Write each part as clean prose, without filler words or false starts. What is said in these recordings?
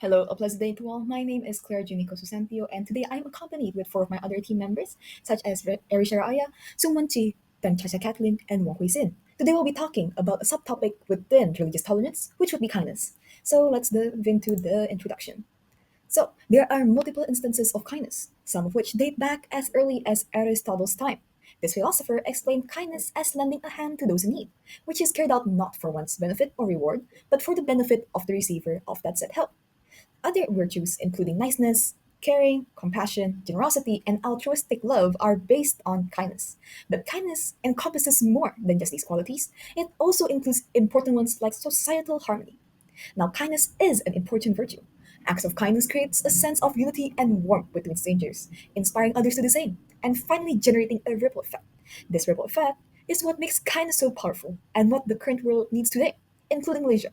Hello, a pleasant day to all. My name is Juniko Susantio, and today I'm accompanied with four of my other team members, such as Erisya Raayah, Sumanchi, Chacha Kathleen, and Wong Hui Sin. Today we'll be talking about a subtopic within religious tolerance, which would be kindness. So let's dive into the introduction. So, there are multiple instances of kindness, some of which date back as early as Aristotle's time. This philosopher explained kindness as lending a hand to those in need, which is carried out not for one's benefit or reward, but for the benefit of the receiver of that said help. Other virtues, including niceness, caring, compassion, generosity, and altruistic love, are based on kindness. But kindness encompasses more than just these qualities. It also includes important ones like societal harmony. Now, kindness is an important virtue. Acts of kindness creates a sense of unity and warmth between strangers, inspiring others to do the same, and finally generating a ripple effect. This ripple effect is what makes kindness so powerful and what the current world needs today, including Malaysia.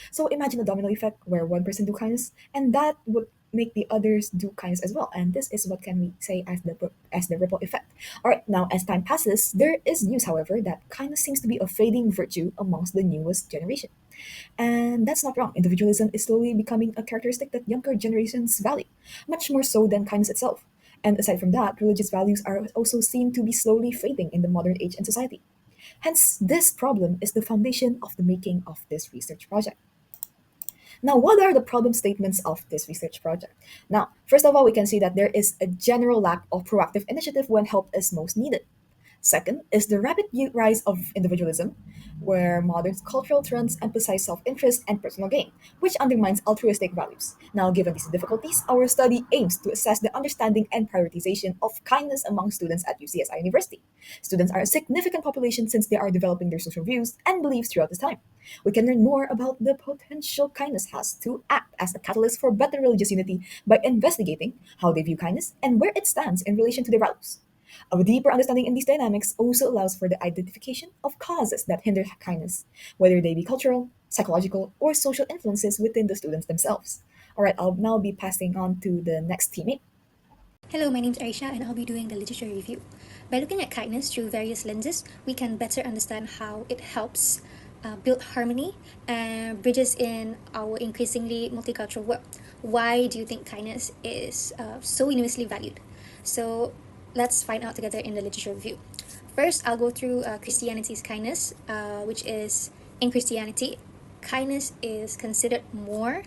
So imagine a domino effect where one person do kindness, and that would make the others do kindness as well. And this is what can we say as the ripple effect. All right, now as time passes, there is news, however, that kindness seems to be a fading virtue amongst the newest generation. And that's not wrong. Individualism is slowly becoming a characteristic that younger generations value, much more so than kindness itself. And aside from that, religious values are also seen to be slowly fading in the modern age and society. Hence, this problem is the foundation of the making of this research project. Now, what are the problem statements of this research project? Now, first of all, we can see that there is a general lack of proactive initiative when help is most needed. Second is the rapid rise of individualism, where modern cultural trends emphasize self interest and personal gain, which undermines altruistic values. Now, given these difficulties, our study aims to assess the understanding and prioritization of kindness among students at UCSI University. Students are a significant population since they are developing their social views and beliefs throughout this time. We can learn more about the potential kindness has to act as a catalyst for better religious unity by investigating how they view kindness and where it stands in relation to their values. A deeper understanding in these dynamics also allows for the identification of causes that hinder kindness, whether they be cultural, psychological, or social influences within the students themselves. All right, I'll now be passing on to the next teammate. Hello, my name is Erisya and I'll be doing the literature review. By looking at kindness through various lenses, we can better understand how it helps build harmony and bridges in our increasingly multicultural world. Why do you think kindness is so universally valued? So let's find out together in the literature review. First, I'll go through Christianity's kindness, which is in Christianity, kindness is considered more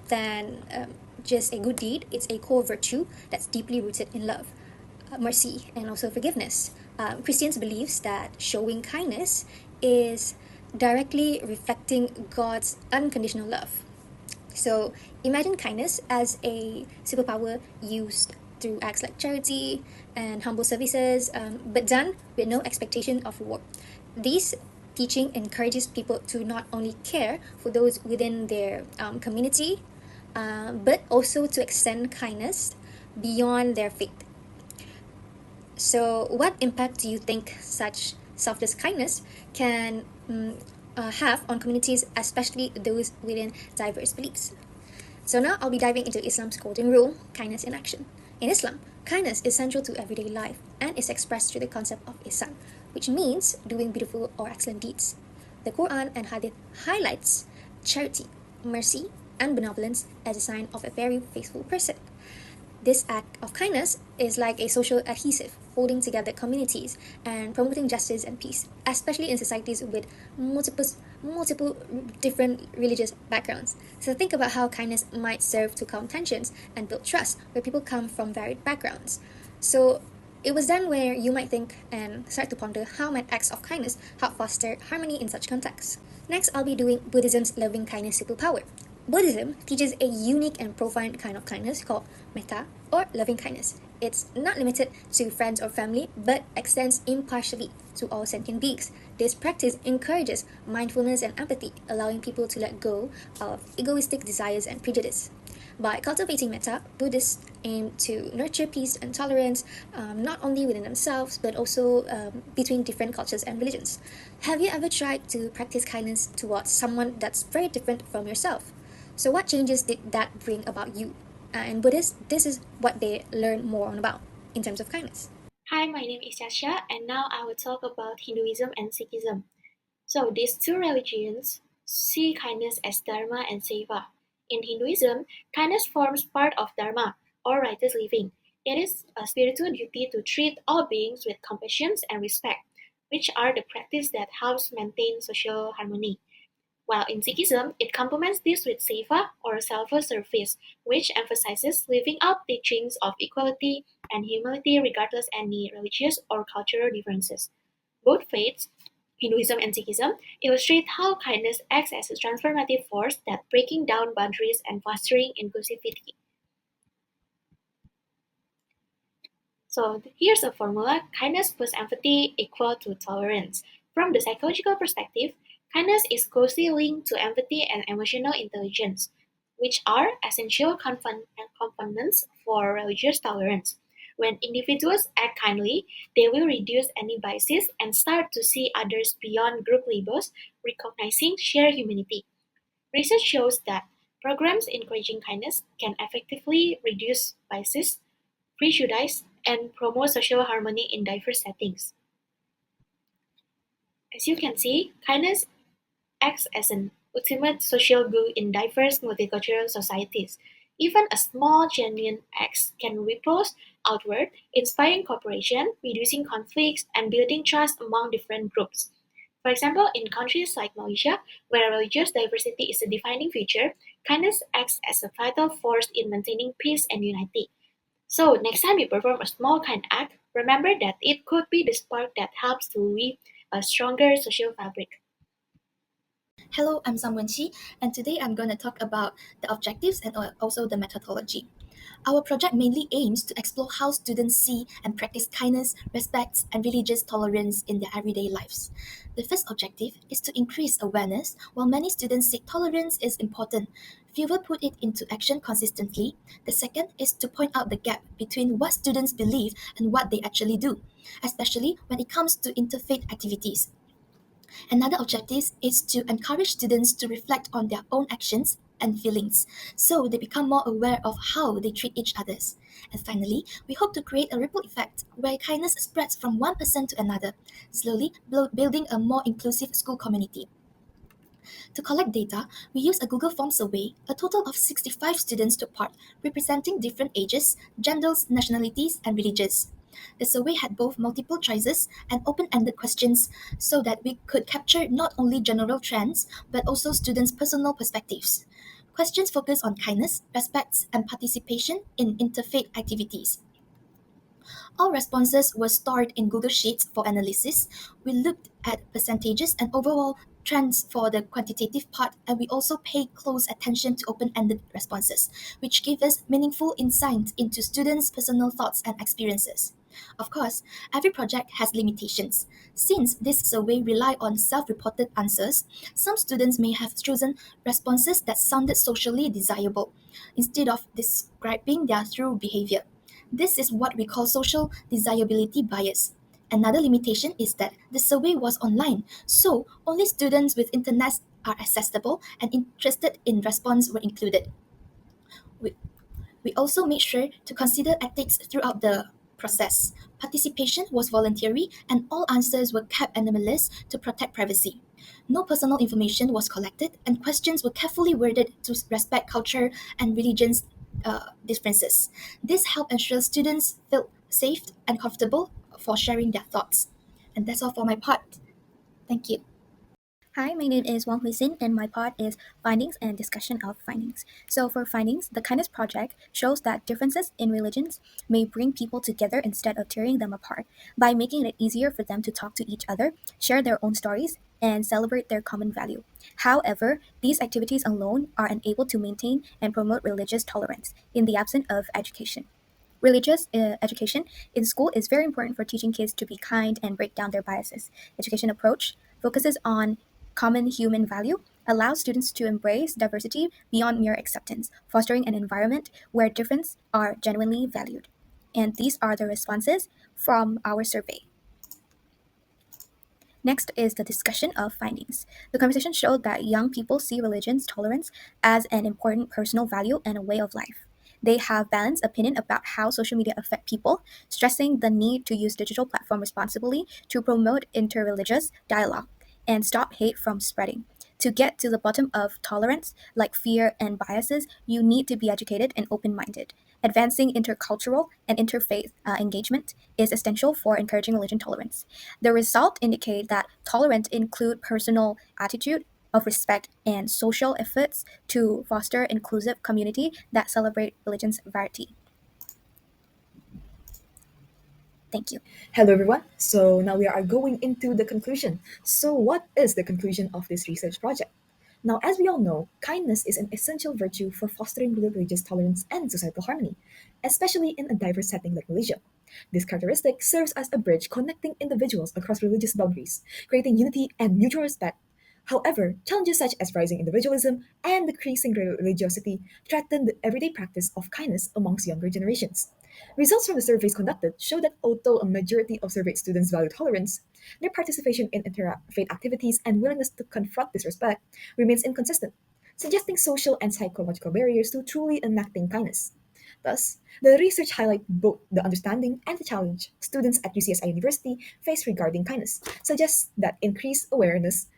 than just a good deed. It's a core virtue that's deeply rooted in love, mercy, and also forgiveness. Christians believes that showing kindness is directly reflecting God's unconditional love. So imagine kindness as a superpower used through acts like charity and humble services, but done with no expectation of reward. This teaching encourages people to not only care for those within their community, but also to extend kindness beyond their faith. So, what impact do you think such selfless kindness can have on communities, especially those within diverse beliefs? So now I'll be diving into Islam's golden rule, kindness in action. In Islam, kindness is central to everyday life and is expressed through the concept of ihsan, which means doing beautiful or excellent deeds. The Quran and Hadith highlights charity, mercy, and benevolence as a sign of a very faithful person. This act of kindness is like a social adhesive, holding together communities and promoting justice and peace, especially in societies with multiple different religious backgrounds. So think about how kindness might serve to calm tensions and build trust where people come from varied backgrounds. So it was then where you might think and start to ponder how might acts of kindness help foster harmony in such contexts. Next, I'll be doing Buddhism's loving kindness superpower. Buddhism teaches a unique and profound kind of kindness called metta or loving kindness. It's not limited to friends or family, but extends impartially to all sentient beings. This practice encourages mindfulness and empathy, allowing people to let go of egoistic desires and prejudice. By cultivating metta, Buddhists aim to nurture peace and tolerance, not only within themselves, but also between different cultures and religions. Have you ever tried to practice kindness towards someone that's very different from yourself? So, what changes did that bring about you? And Buddhists, this is what they learn more on about in terms of kindness. Hi, my name is Yasha, and now I will talk about Hinduism and Sikhism. So, these two religions see kindness as dharma and seva. In Hinduism, kindness forms part of Dharma, or righteous living. It is a spiritual duty to treat all beings with compassion and respect, which are the practice that helps maintain social harmony. While in Sikhism, it complements this with seva or self-service, which emphasizes living out teachings of equality and humility regardless any religious or cultural differences. Both faiths, Hinduism and Sikhism, illustrate how kindness acts as a transformative force that breaking down boundaries and fostering inclusivity. So here's a formula: kindness plus empathy equal to tolerance. From the psychological perspective, kindness is closely linked to empathy and emotional intelligence, which are essential components for religious tolerance. When individuals act kindly, they will reduce any biases and start to see others beyond group labels, recognizing shared humanity. Research shows that programs encouraging kindness can effectively reduce biases, prejudice, and promote social harmony in diverse settings. As you can see, kindness acts as an ultimate social good in diverse multicultural societies. Even a small genuine act can ripple outward, inspiring cooperation, reducing conflicts, and building trust among different groups. For example, in countries like Malaysia, where religious diversity is a defining feature, kindness acts as a vital force in maintaining peace and unity. So, next time you perform a small kind act, remember that it could be the spark that helps to weave a stronger social fabric. Hello, I'm Samwenchi, and today I'm going to talk about the objectives and also the methodology. Our project mainly aims to explore how students see and practice kindness, respect, and religious tolerance in their everyday lives. The first objective is to increase awareness. While many students say tolerance is important, fewer put it into action consistently. The second is to point out the gap between what students believe and what they actually do, especially when it comes to interfaith activities. Another objective is to encourage students to reflect on their own actions and feelings so they become more aware of how they treat each others. And finally, we hope to create a ripple effect where kindness spreads from one person to another, slowly building a more inclusive school community. To collect data, we used a Google Form survey. A total of 65 students took part, representing different ages, genders, nationalities, and religions. The survey had both multiple choices and open ended questions so that we could capture not only general trends but also students' personal perspectives. Questions focus on kindness, respect, and participation in interfaith activities. All responses were stored in Google Sheets for analysis. We looked at percentages and overall trends for the quantitative part, and we also paid close attention to open ended responses, which gave us meaningful insight into students' personal thoughts and experiences. Of course, every project has limitations. Since this survey relied on self reported answers, some students may have chosen responses that sounded socially desirable instead of describing their true behavior. This is what we call social desirability bias. Another limitation is that the survey was online, so only students with internet are accessible and interested in response were included. We, we also made sure to consider ethics throughout the process. Participation was voluntary and all answers were kept anonymous to protect privacy. No personal information was collected and questions were carefully worded to respect culture and religion's differences. This helped ensure students feel safe and comfortable for sharing their thoughts. And that's all for my part. Thank you. Hi, my name is Wang Huisin, and my part is findings and discussion of findings. So, for findings, the Kindness Project shows that differences in religions may bring people together instead of tearing them apart by making it easier for them to talk to each other, share their own stories, and celebrate their common value. However, these activities alone are unable to maintain and promote religious tolerance in the absence of education. Religious education in school is very important for teaching kids to be kind and break down their biases. Education approach focuses on common human value, allows students to embrace diversity beyond mere acceptance, fostering an environment where differences are genuinely valued. And these are the responses from our survey. Next is the discussion of findings. The conversation showed that young people see religion's tolerance as an important personal value and a way of life. They have balanced opinion about how social media affect people, stressing the need to use digital platform responsibly to promote interreligious dialogue and stop hate from spreading. To get to the bottom of tolerance, like fear and biases, you need to be educated and open minded. Advancing intercultural and interfaith engagement is essential for encouraging religion tolerance. The result indicate that tolerance include personal attitude of respect and social efforts to foster inclusive community that celebrate religion's variety. Thank you. Hello, everyone. So now we are going into the conclusion. So, what is the conclusion of this research project? Now, as we all know, kindness is an essential virtue for fostering religious tolerance and societal harmony, especially in a diverse setting like Malaysia. This characteristic serves as a bridge connecting individuals across religious boundaries, creating unity and mutual respect. However, challenges such as rising individualism and decreasing religiosity threaten the everyday practice of kindness amongst younger generations. Results from the surveys conducted show that although a majority of surveyed students value tolerance, their participation in interfaith activities and willingness to confront disrespect remains inconsistent, suggesting social and psychological barriers to truly enacting kindness. Thus, the research highlights both the understanding and the challenge students at UCSI University face regarding kindness, suggests that increased awareness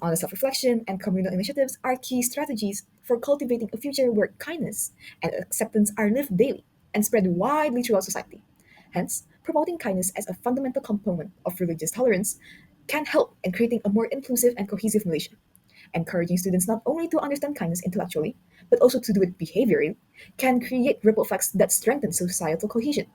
on self-reflection and communal initiatives are key strategies for cultivating a future where kindness and acceptance are lived daily and spread widely throughout society. Hence, promoting kindness as a fundamental component of religious tolerance can help in creating a more inclusive and cohesive Malaysia. Encouraging students not only to understand kindness intellectually, but also to do it behaviorally, can create ripple effects that strengthen societal cohesion.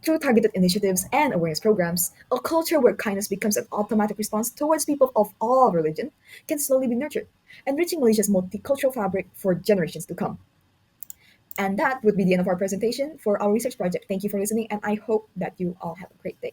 Through targeted initiatives and awareness programs, a culture where kindness becomes an automatic response towards people of all religion can slowly be nurtured, enriching Malaysia's multicultural fabric for generations to come. And that would be the end of our presentation for our research project. Thank you for listening, and I hope that you all have a great day.